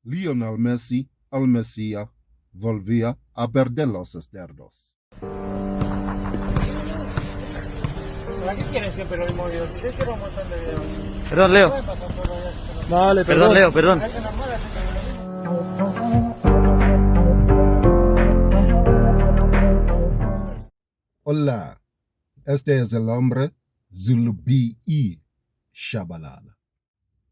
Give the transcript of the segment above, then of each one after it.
Lionel Messi, el Mesías, volvía a perder los dedos. ¿Para qué quieren siempre los mismos videos? Si yo hicieron un montón de videos. Perdón, Leo. Pueden pasar todos los días. Vale, Perdón, Leo, perdón. Parece normal hacer lo mismo. Hola, este es el hombre Zulubi y Shabalala.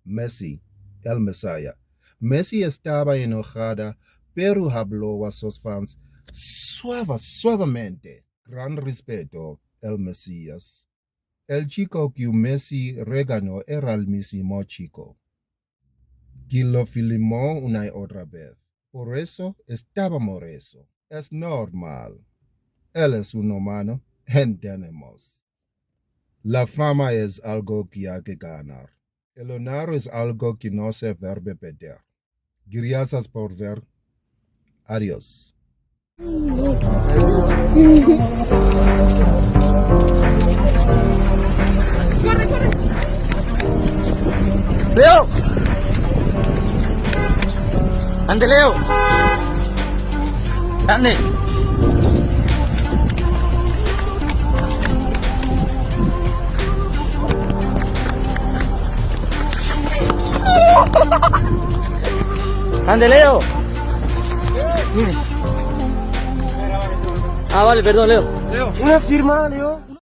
Messi, el Mesías. Messi estaba enojada, pero habló a sus fans suavemente. Gran respeto, el Mesías. El chico que Messi regañó era el mismo chico, que lo filmó una y otra vez. Por eso estaba moreso. Es normal. Él es un humano, entendemos. La fama es algo que hay que ganar. El honor es algo que no se debe perder. Gracias por ver. Adiós. ¡Leo! ¡Ande, Leo! ¡Ande! ¡Ande, Leo! Mire. Ah, vale, perdón, Leo. Una firma, Leo.